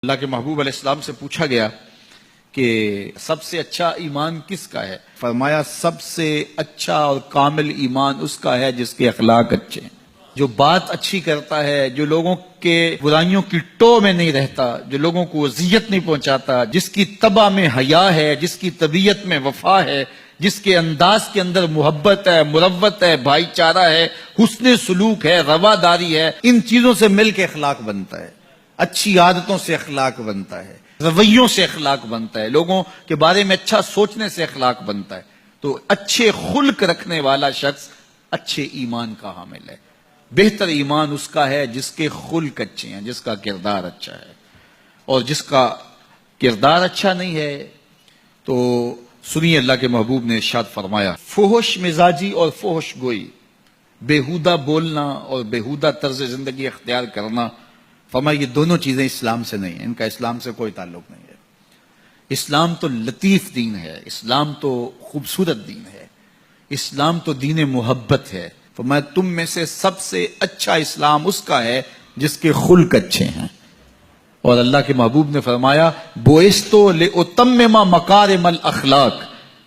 اللہ کے محبوب علیہ السلام سے پوچھا گیا کہ سب سے اچھا ایمان کس کا ہے؟ فرمایا سب سے اچھا اور کامل ایمان اس کا ہے جس کے اخلاق اچھے ہیں، جو بات اچھی کرتا ہے، جو لوگوں کے برائیوں کی ٹو میں نہیں رہتا، جو لوگوں کو اذیت نہیں پہنچاتا، جس کی طبع میں حیا ہے، جس کی طبیعت میں وفا ہے، جس کے انداز کے اندر محبت ہے، مروت ہے، بھائی چارہ ہے، حسن سلوک ہے، رواداری ہے۔ ان چیزوں سے مل کے اخلاق بنتا ہے، اچھی عادتوں سے اخلاق بنتا ہے، رویوں سے اخلاق بنتا ہے، لوگوں کے بارے میں اچھا سوچنے سے اخلاق بنتا ہے۔ تو اچھے خلق رکھنے والا شخص اچھے ایمان کا حامل ہے۔ بہتر ایمان اس کا ہے جس کے خلق اچھے ہیں، جس کا کردار اچھا ہے۔ اور جس کا کردار اچھا نہیں ہے تو سنیے اللہ کے محبوب نے ارشاد فرمایا، فحش مزاجی اور فحش گوئی، بےہودہ بولنا اور بےہودہ طرز زندگی اختیار کرنا، فرمایا یہ دونوں چیزیں اسلام سے نہیں ہیں، ان کا اسلام سے کوئی تعلق نہیں ہے۔ اسلام تو لطیف دین ہے، اسلام تو خوبصورت دین ہے، اسلام تو دین محبت ہے۔ فرمایا تم میں سے سب سے اچھا اسلام اس کا ہے جس کے خلق اچھے ہیں۔ اور اللہ کے محبوب نے فرمایا بوئستو لأتمم مکارم الاخلاق،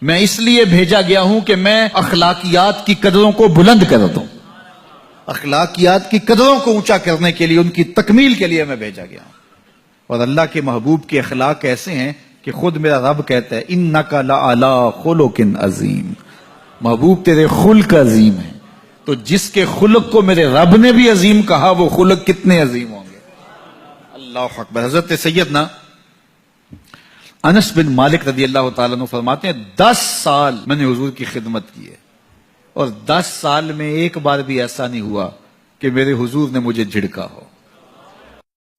میں اس لیے بھیجا گیا ہوں کہ میں اخلاقیات کی قدروں کو بلند کر دوں، اخلاقیات کی قدروں کو اونچا کرنے کے لیے، ان کی تکمیل کے لیے میں بھیجا گیا ہوں۔ اور اللہ کے محبوب کے اخلاق ایسے ہیں کہ خود میرا رب کہتا ہے انک لعلی خلق عظیم، محبوب تیرے خلق عظیم ہیں۔ تو جس کے خلق کو میرے رب نے بھی عظیم کہا، وہ خلق کتنے عظیم ہوں گے۔ اللہ اکبر۔ حضرت سیدنا انس بن مالک رضی اللہ تعالیٰ عنہ فرماتے ہیں 10 سال میں نے حضور کی خدمت کی ہے، اور 10 سال میں ایک بار بھی ایسا نہیں ہوا کہ میرے حضور نے مجھے جھڑکا ہو۔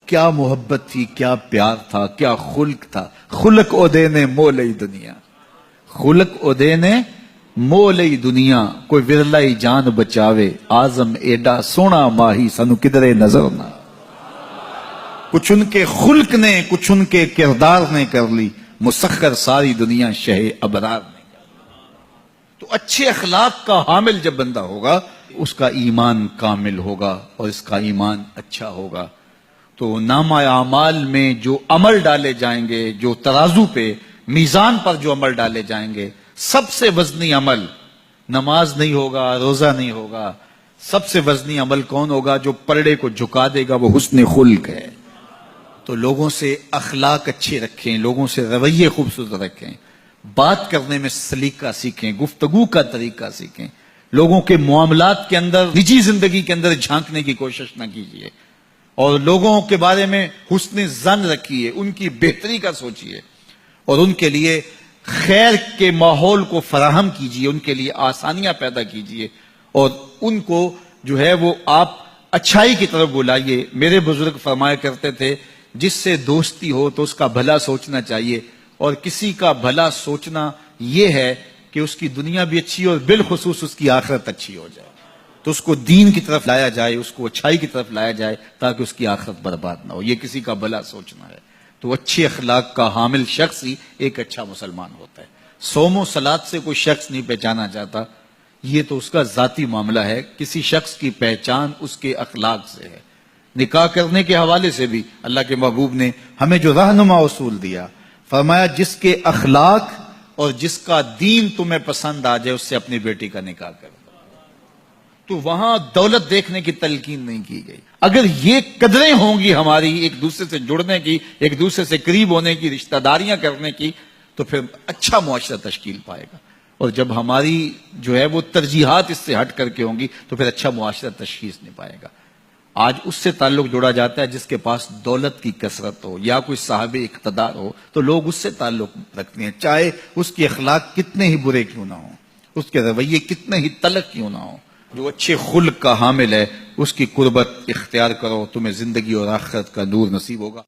کیا محبت تھی، کیا پیار تھا، کیا خلق تھا۔ خلق او دینے مولئی دنیا، خلق او دینے مولئی دنیا، کوئی ورلائی جان بچاوے، آزم ایڈا سونا ماہی سنو کدرے نظر نہ۔ کچھ ان کے خلق نے، کچھ ان کے کردار نے کر لی، مسخر ساری دنیا شہ ابرار نے۔ تو اچھے اخلاق کا حامل جب بندہ ہوگا، اس کا ایمان کامل ہوگا اور اس کا ایمان اچھا ہوگا۔ تو نامہ اعمال میں جو عمل ڈالے جائیں گے، جو ترازو پہ، میزان پر جو عمل ڈالے جائیں گے، سب سے وزنی عمل نماز نہیں ہوگا، روزہ نہیں ہوگا۔ سب سے وزنی عمل کون ہوگا؟ جو پلڑے کو جھکا دے گا، وہ حسن خلق ہے۔ تو لوگوں سے اخلاق اچھے رکھیں، لوگوں سے رویے خوبصورت رکھیں، بات کرنے میں سلیقہ سیکھیں، گفتگو کا طریقہ سیکھیں، لوگوں کے معاملات کے اندر، نجی زندگی کے اندر جھانکنے کی کوشش نہ کیجیے، اور لوگوں کے بارے میں حسن ظن رکھیے، ان کی بہتری کا سوچیے، اور ان کے لیے خیر کے ماحول کو فراہم کیجیے، ان کے لیے آسانیاں پیدا کیجیے، اور ان کو جو ہے وہ آپ اچھائی کی طرف بلائیے۔ میرے بزرگ فرمایا کرتے تھے جس سے دوستی ہو تو اس کا بھلا سوچنا چاہیے، اور کسی کا بھلا سوچنا یہ ہے کہ اس کی دنیا بھی اچھی اور بالخصوص اس کی آخرت اچھی ہو جائے، تو اس کو دین کی طرف لایا جائے، اس کو اچھائی کی طرف لایا جائے تاکہ اس کی آخرت برباد نہ ہو۔ یہ کسی کا بھلا سوچنا ہے۔ تو اچھے اخلاق کا حامل شخص ہی ایک اچھا مسلمان ہوتا ہے۔ صوم و صلات سے کوئی شخص نہیں پہچانا جاتا، یہ تو اس کا ذاتی معاملہ ہے۔ کسی شخص کی پہچان اس کے اخلاق سے ہے۔ نکاح کرنے کے حوالے سے بھی اللہ کے محبوب نے ہمیں جو رہنما اصول دیا، فرمایا جس کے اخلاق اور جس کا دین تمہیں پسند آ جائے اس سے اپنی بیٹی کا نکاح کر دو۔ تو وہاں دولت دیکھنے کی تلقین نہیں کی گئی۔ اگر یہ قدریں ہوں گی ہماری، ایک دوسرے سے جڑنے کی، ایک دوسرے سے قریب ہونے کی، رشتہ داریاں کرنے کی، تو پھر اچھا معاشرہ تشکیل پائے گا۔ اور جب ہماری جو ہے وہ ترجیحات اس سے ہٹ کر کے ہوں گی تو پھر اچھا معاشرہ تشخیص نہیں پائے گا۔ آج اس سے تعلق جوڑا جاتا ہے جس کے پاس دولت کی کثرت ہو یا کوئی صاحب اقتدار ہو، تو لوگ اس سے تعلق رکھتے ہیں، چاہے اس کے اخلاق کتنے ہی برے کیوں نہ ہوں، اس کے رویے کتنے ہی تلخ کیوں نہ ہوں۔ جو اچھے خلق کا حامل ہے اس کی قربت اختیار کرو، تمہیں زندگی اور آخرت کا نور نصیب ہوگا۔